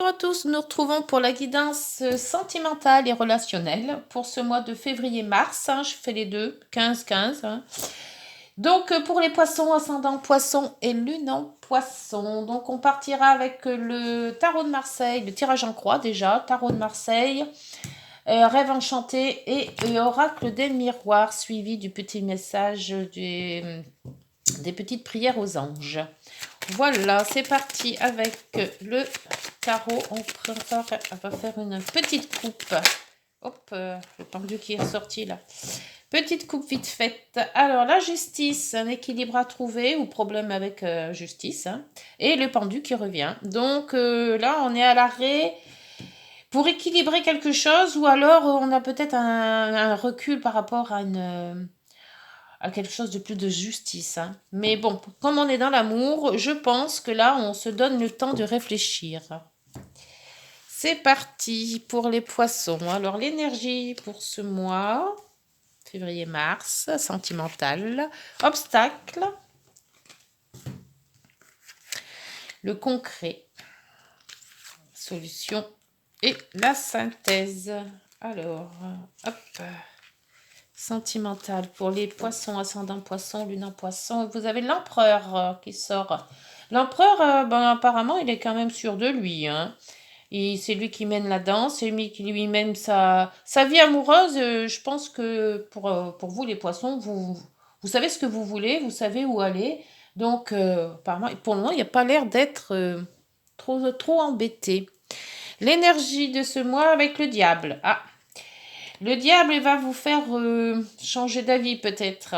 Bonjour à tous, nous nous retrouvons pour la guidance sentimentale et relationnelle pour ce mois de février-mars. Je fais les deux, 15-15. Donc pour les poissons, ascendant poisson et lune en poisson. Donc on partira avec le tarot de Marseille, le tirage en croix déjà, tarot de Marseille, rêve enchanté et oracle des miroirs, suivi du petit message des petites prières aux anges. Voilà, c'est parti avec le tarot. On va faire une petite coupe. Hop, le pendu qui est sorti là. Petite coupe vite faite. Alors, la justice, un équilibre à trouver ou problème avec justice. Et le pendu qui revient. Donc là, on est à l'arrêt pour équilibrer quelque chose ou alors on a peut-être un recul par rapport à quelque chose de plus de justice. Mais bon, comme on est dans l'amour, je pense que là, on se donne le temps de réfléchir. C'est parti pour les poissons. Alors, l'énergie pour ce mois, février-mars, sentimental, obstacle, le concret, solution et la synthèse. Alors, hop. Sentimental pour les poissons, ascendant poisson, lune en poisson. Vous avez l'empereur qui sort. L'empereur, apparemment, il est quand même sûr de lui. C'est lui qui mène la danse, c'est lui qui lui mène sa vie amoureuse. Je pense que pour vous, les poissons, vous savez ce que vous voulez, vous savez où aller. Donc, apparemment, pour le moment, il n'y a pas l'air d'être trop embêté. L'énergie de ce mois avec le diable. Ah, le diable va vous faire changer d'avis peut-être.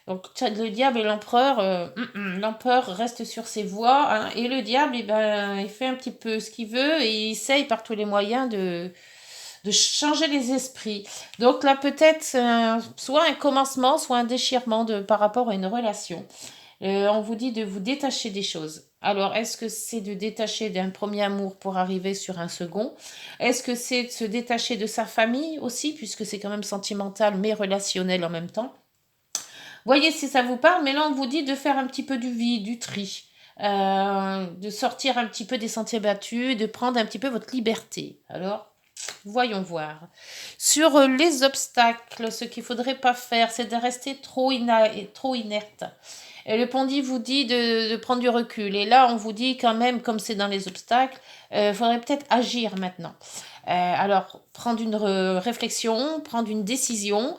Donc le diable et l'empereur, l'empereur reste sur ses voies et le diable, il fait un petit peu ce qu'il veut et il essaye par tous les moyens de changer les esprits. Donc là peut-être soit un commencement, soit un déchirement par rapport à une relation. On vous dit de vous détacher des choses. Alors, est-ce que c'est de détacher d'un premier amour pour arriver sur un second? Est-ce que c'est de se détacher de sa famille aussi, puisque c'est quand même sentimental mais relationnel en même temps? Voyez si ça vous parle, mais là on vous dit de faire un petit peu du vide, du tri, de sortir un petit peu des sentiers battus, de prendre un petit peu votre liberté. Alors, voyons voir. Sur les obstacles, ce qu'il ne faudrait pas faire, c'est de rester trop inerte. Et le pendu vous dit de prendre du recul. Et là, on vous dit quand même, comme c'est dans les obstacles, il faudrait peut-être agir maintenant. Alors, prendre une réflexion, prendre une décision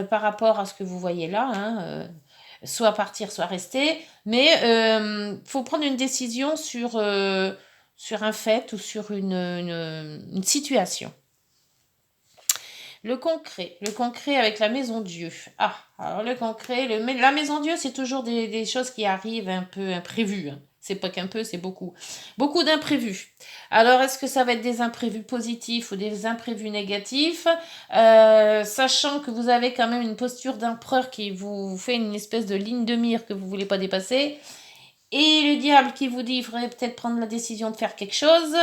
par rapport à ce que vous voyez là, soit partir, soit rester. Mais il faut prendre une décision sur un fait ou sur une situation. Le concret avec la maison Dieu. Ah, alors le concret, la maison Dieu, c'est toujours des choses qui arrivent un peu imprévues. C'est pas qu'un peu, c'est beaucoup. Beaucoup d'imprévus. Alors, est-ce que ça va être des imprévus positifs ou des imprévus négatifs? Sachant que vous avez quand même une posture d'empereur qui vous fait une espèce de ligne de mire que vous voulez pas dépasser. Et le diable qui vous dit il faudrait peut-être prendre la décision de faire quelque chose,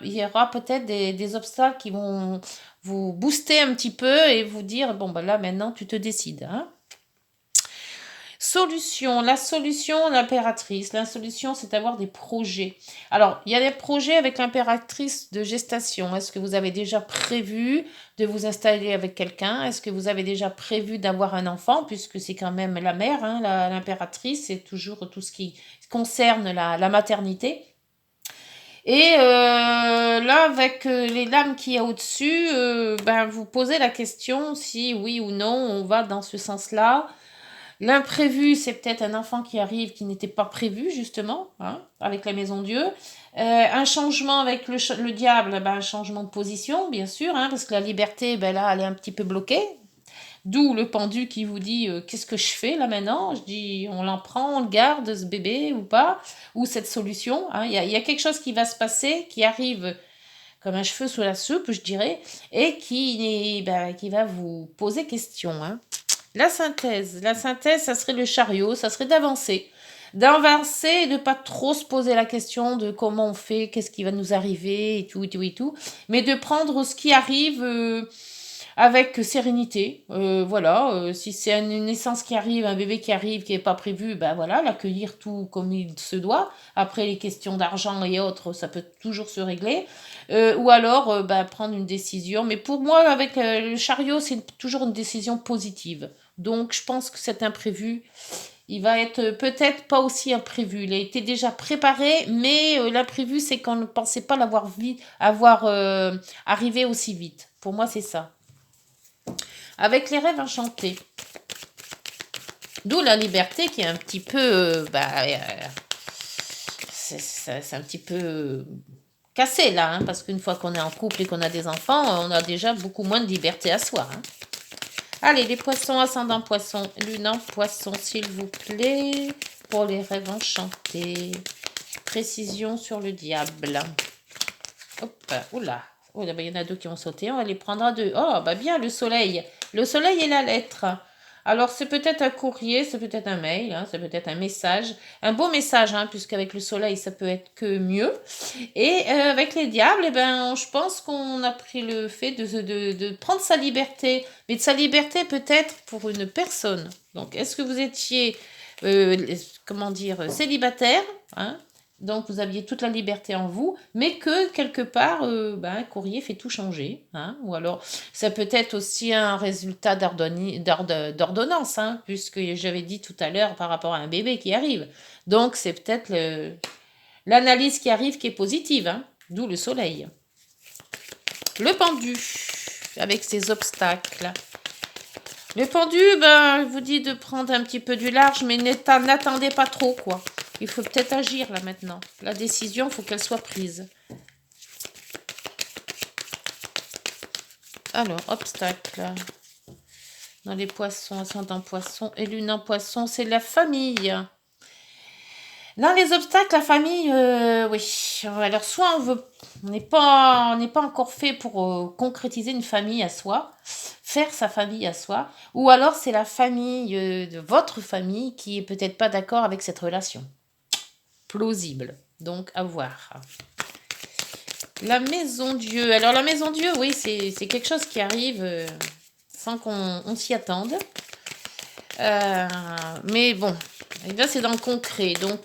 il y aura peut-être des obstacles qui vont vous booster un petit peu et vous dire bon ben là maintenant tu te décides. Solution, la solution, l'impératrice. La solution, c'est d'avoir des projets. Alors, il y a des projets avec l'impératrice de gestation. Est-ce que vous avez déjà prévu de vous installer avec quelqu'un? Est-ce que vous avez déjà prévu d'avoir un enfant? Puisque c'est quand même la mère, l'impératrice, c'est toujours tout ce qui concerne la maternité. Et là, avec les lames qu'il y a au-dessus, vous posez la question si oui ou non on va dans ce sens-là. L'imprévu, c'est peut-être un enfant qui arrive qui n'était pas prévu, justement, avec la maison Dieu. Un changement avec le diable, un changement de position, bien sûr, parce que la liberté, là, elle est un petit peu bloquée. D'où le pendu qui vous dit qu'est-ce que je fais là maintenant? Je dis on l'en prend, on le garde, ce bébé ou pas? Ou cette solution? Il y a quelque chose qui va se passer, qui arrive comme un cheveu sous la soupe, je dirais, et qui va vous poser question. La synthèse, ça serait le chariot, ça serait d'avancer. D'avancer et de ne pas trop se poser la question de comment on fait, qu'est-ce qui va nous arriver et tout, mais de prendre ce qui arrive avec sérénité. Voilà, si c'est une naissance qui arrive, un bébé qui arrive, qui n'est pas prévu, ben voilà, l'accueillir tout comme il se doit. Après, les questions d'argent et autres, ça peut toujours se régler. Ou alors, ben, prendre une décision. Mais pour moi, avec le chariot, c'est toujours une décision positive. Donc, je pense que cet imprévu, il va être peut-être pas aussi imprévu. Il a été déjà préparé, mais l'imprévu, c'est qu'on ne pensait pas l'avoir avoir arrivé aussi vite. Pour moi, c'est ça. Avec les rêves enchantés. D'où la liberté qui est un petit peu... c'est un petit peu cassé là, hein, parce qu'une fois qu'on est en couple et qu'on a des enfants, on a déjà beaucoup moins de liberté à soi. Hein. Allez, les poissons, ascendant poisson, lune en poisson, s'il vous plaît, pour les rêves enchantés. Précision sur le diable. Hop, oula. Oh, là, il y en a deux qui ont sauté, on va les prendre à deux. Oh, bah bien, le soleil. Le soleil et la lettre. Alors, c'est peut-être un courrier, c'est peut-être un mail, hein, c'est peut-être un message. Un beau message, hein, puisqu'avec le soleil, ça peut être que mieux. Et avec les diables, eh ben, je pense qu'on a pris le fait de prendre sa liberté. Mais de sa liberté peut-être pour une personne. Donc, est-ce que vous étiez, comment dire, célibataire, hein, donc vous aviez toute la liberté en vous, mais que quelque part, un courrier fait tout changer. Hein, ou alors, ça peut être aussi un résultat d'ordonnance, hein, puisque j'avais dit tout à l'heure par rapport à un bébé qui arrive. Donc c'est peut-être l'analyse qui arrive qui est positive, hein, d'où le soleil. Le pendu, avec ses obstacles. Le pendu, ben, je vous dis de prendre un petit peu du large, mais n'attendez pas trop, quoi. Il faut peut-être agir, là, maintenant. La décision, il faut qu'elle soit prise. Alors, obstacle. Dans les poissons, ascendant poisson et lune en poisson, c'est la famille. Dans les obstacles, la famille, oui. Alors, soit on n'est pas encore fait pour concrétiser une famille à soi, faire sa famille à soi, ou alors c'est la famille de votre famille qui est peut-être pas d'accord avec cette relation. Plausible, donc à voir. La maison Dieu. Alors la maison Dieu, oui, c'est quelque chose qui arrive sans qu'on s'y attende. Mais bon, et là c'est dans le concret. Donc,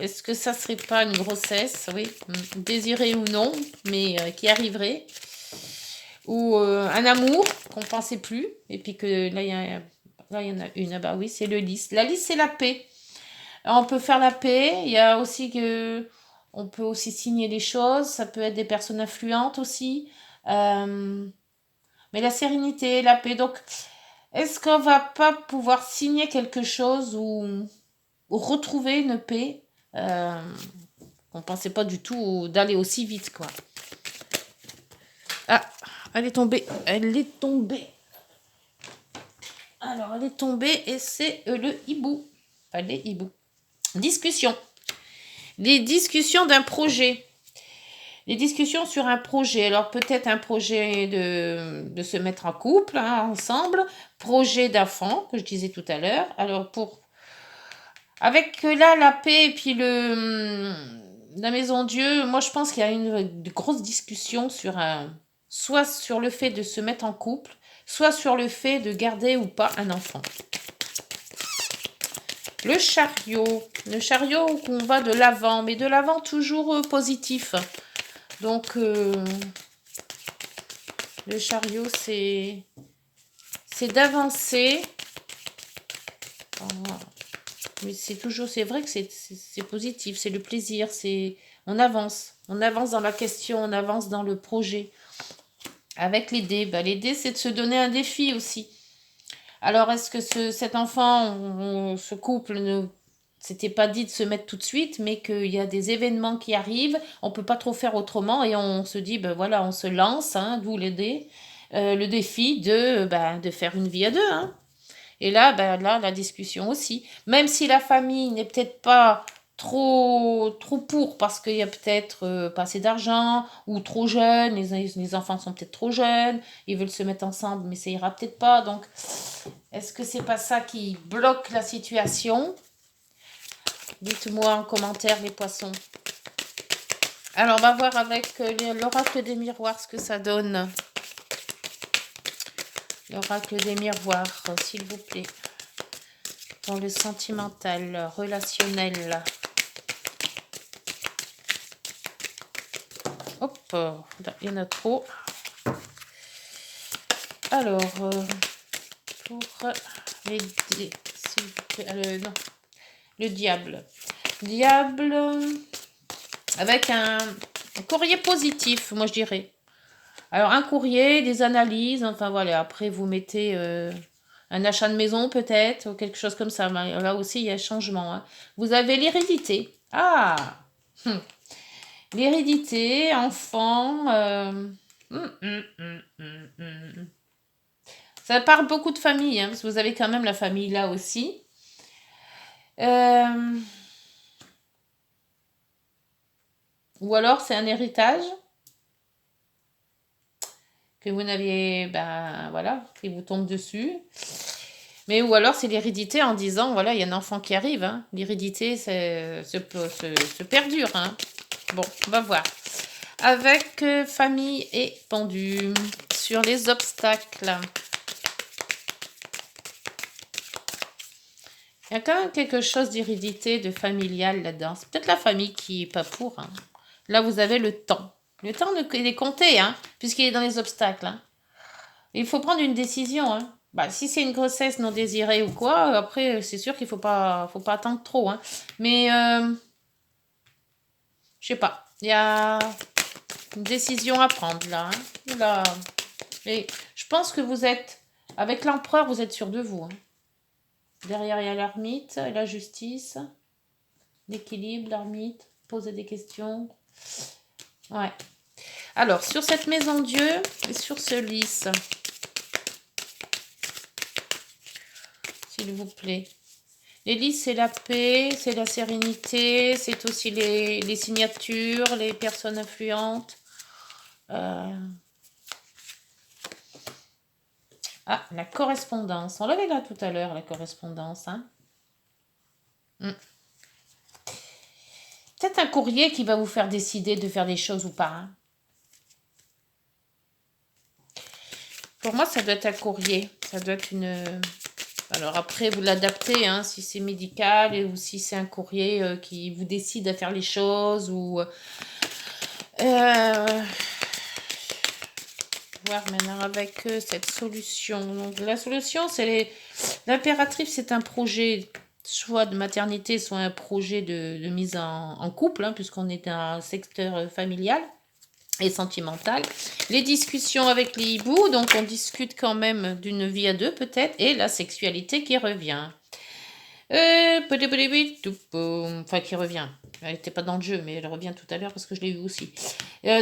est-ce que ça serait pas une grossesse, oui, désirée ou non, mais qui arriverait, ou un amour qu'on pensait plus, et puis que là il y en a une. Ah bah oui, c'est le lys. La lys, c'est la paix. Alors, on peut faire la paix. Il y a aussi que on peut aussi signer les choses. Ça peut être des personnes influentes aussi. Mais la sérénité, la paix. Donc, est-ce qu'on va pas pouvoir signer quelque chose ou retrouver une paix on pensait pas du tout d'aller aussi vite, quoi. Ah, elle est tombée. Elle est tombée. Alors, elle est tombée et c'est le hibou. Allez, hibou. Discussion. Les discussions d'un projet. Les discussions sur un projet. Alors, peut-être un projet de se mettre en couple, hein, ensemble. Projet d'enfant, que je disais tout à l'heure. Alors, avec là, la paix et puis la maison Dieu, moi, je pense qu'il y a une grosse discussion soit sur le fait de se mettre en couple, soit sur le fait de garder ou pas un enfant. Le chariot qu'on va de l'avant, mais de l'avant toujours positif. Donc, le chariot, c'est d'avancer. Mais c'est vrai que c'est positif, c'est le plaisir, on avance dans la question, on avance dans le projet. Avec les dés, les dés, c'est de se donner un défi aussi. Alors, est-ce que cet enfant, ce couple, ne s'était pas dit de se mettre tout de suite, mais qu'il y a des événements qui arrivent, on peut pas trop faire autrement, et on se dit, voilà, on se lance, hein, d'où les dés, le défi de faire une vie à deux, hein. Et là, la discussion aussi. Même si la famille n'est peut-être pas trop pour, parce qu'il y a peut-être pas assez d'argent, ou trop jeunes, les enfants sont peut-être trop jeunes, ils veulent se mettre ensemble, mais ça ira peut-être pas. Donc, est-ce que c'est pas ça qui bloque la situation? Dites-moi en commentaire, les poissons. Alors, on va voir avec l'oracle des miroirs ce que ça donne. L'oracle des miroirs, s'il vous plaît. Dans le sentimental, relationnel. Hop, il y en a trop. Alors, pour les dés, s'il vous plaît, non, le diable. Diable, avec un courrier positif, moi je dirais. Alors, un courrier, des analyses, enfin voilà, après vous mettez un achat de maison peut-être, ou quelque chose comme ça. Là aussi, il y a changement. Hein. Vous avez l'hérédité. Ah L'hérédité, enfant. Ça parle beaucoup de famille, hein, parce que vous avez quand même la famille là aussi. Ou alors c'est un héritage que vous n'aviez, ben voilà, qui vous tombe dessus. Mais ou alors c'est l'hérédité en disant, voilà, il y a un enfant qui arrive. Hein. L'hérédité se perdure. Hein. Bon, on va voir. Avec famille et pendu sur les obstacles. Il y a quand même quelque chose d'hérédité, de familial là-dedans. C'est peut-être la famille qui est pas pour. Hein. Là, vous avez le temps. Le temps, il est compté, hein, puisqu'il est dans les obstacles. Hein. Il faut prendre une décision. Hein. Bah, si c'est une grossesse non désirée ou quoi, après, c'est sûr qu'il faut pas attendre trop. Hein. Mais, je sais pas. Il y a une décision à prendre là. Hein. Là. Et je pense que vous êtes, avec l'empereur, vous êtes sûr de vous. Hein. Derrière, il y a l'ermite, la justice, l'équilibre, l'ermite, poser des questions. Ouais. Alors, sur cette maison Dieu et sur ce lys, s'il vous plaît. Les lys, c'est la paix, c'est la sérénité, c'est aussi les signatures, les personnes influentes. Ah, la correspondance. On l'avait là tout à l'heure, la correspondance. Hein. Peut-être un courrier qui va vous faire décider de faire des choses ou pas. Hein. Pour moi, ça doit être un courrier. Ça doit être une... Alors après, vous l'adaptez, hein, si c'est médical ou si c'est un courrier qui vous décide à faire les choses ou... voir maintenant avec cette solution. Donc la solution, c'est l'impératrice, c'est un projet soit de maternité, soit un projet de mise en couple, hein, puisqu'on est dans un secteur familial et sentimental. Les discussions avec les hiboux, donc on discute quand même d'une vie à deux peut-être, et la sexualité qui revient. Enfin, qui revient. Elle n'était pas dans le jeu, mais elle revient tout à l'heure parce que je l'ai vu aussi.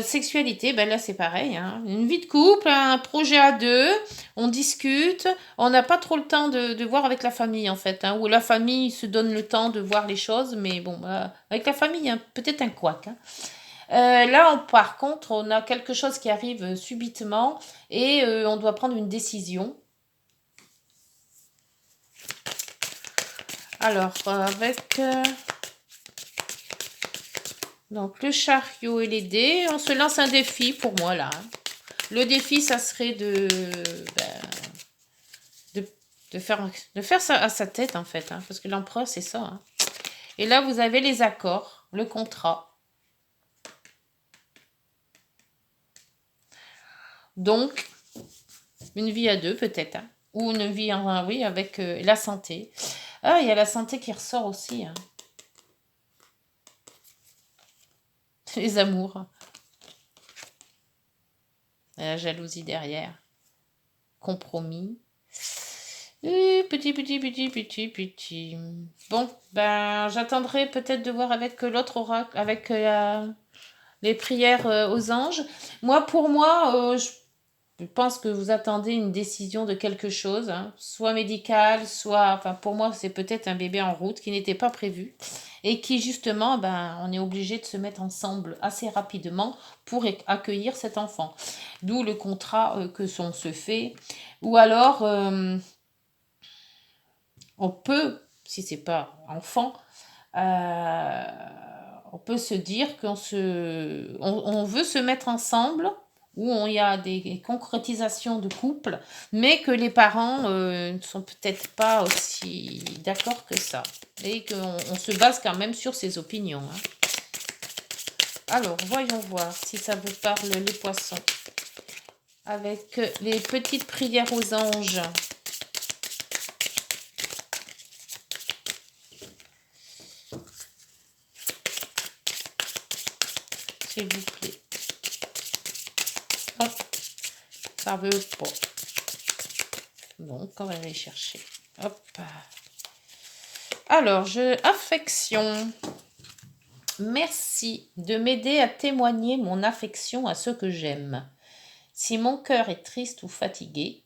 Sexualité, ben là c'est pareil. Hein. Une vie de couple, un projet à deux, on discute. On n'a pas trop le temps de voir avec la famille en fait. Hein, où la famille se donne le temps de voir les choses, mais bon, avec la famille, hein, peut-être un couac. Hein. Là, par contre, on a quelque chose qui arrive subitement et on doit prendre une décision. Alors, avec donc le chariot et les dés, on se lance un défi pour moi là. Le défi, ça serait de faire ça à sa tête en fait, hein, parce que l'empereur, c'est ça. Hein. Et là, vous avez les accords, le contrat. Donc, une vie à deux peut-être, hein, ou une vie oui, avec la santé. Ah, il y a la santé qui ressort aussi. Hein. Les amours. La jalousie derrière. Compromis. Et petit. Bon, ben, j'attendrai peut-être de voir avec l'autre oracle, avec les prières aux anges. Moi, pour moi, je pense que vous attendez une décision de quelque chose, hein, soit médical, soit... Enfin, pour moi, c'est peut-être un bébé en route qui n'était pas prévu et qui, justement, ben, on est obligé de se mettre ensemble assez rapidement pour accueillir cet enfant. D'où le contrat que son se fait. Ou alors, on peut, si c'est pas enfant, on peut se dire on veut se mettre ensemble où il y a des concrétisations de couple, mais que les parents ne sont peut-être pas aussi d'accord que ça. Et qu'on se base quand même sur ses opinions. Hein. Alors, voyons voir si ça vous parle, les poissons. Avec les petites prières aux anges. S'il vous plaît. Non, ça veut pas. Donc, on va aller chercher. Hop. Alors, affection. Merci de m'aider à témoigner mon affection à ceux que j'aime. Si mon cœur est triste ou fatigué,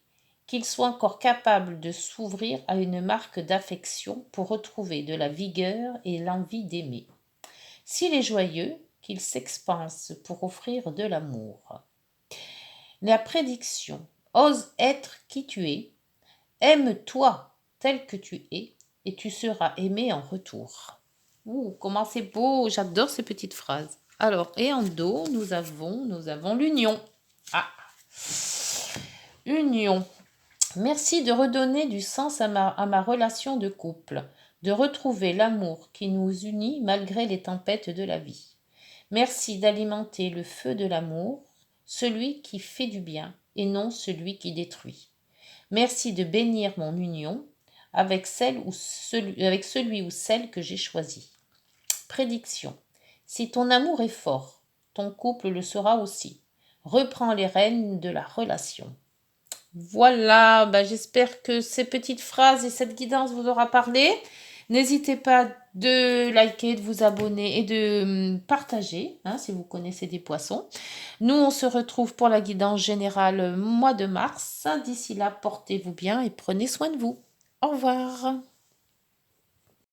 qu'il soit encore capable de s'ouvrir à une marque d'affection pour retrouver de la vigueur et l'envie d'aimer. S'il est joyeux, qu'il s'expanse pour offrir de l'amour. La prédiction. Ose être qui tu es. Aime-toi tel que tu es et tu seras aimé en retour. Ouh, comment c'est beau, j'adore ces petites phrases. Alors, et en dos, nous avons l'union. Ah, union. Merci de redonner du sens à ma relation de couple, de retrouver l'amour qui nous unit malgré les tempêtes de la vie. Merci d'alimenter le feu de l'amour, celui qui fait du bien et non celui qui détruit. Merci de bénir mon union avec celui ou celle que j'ai choisi. Prédiction. Si ton amour est fort, ton couple le sera aussi. Reprends les rênes de la relation. Voilà, j'espère que ces petites phrases et cette guidance vous aura parlé. N'hésitez pas de liker, de vous abonner et de partager si vous connaissez des poissons. Nous, on se retrouve pour la guidance générale mois de mars. D'ici là, portez-vous bien et prenez soin de vous. Au revoir.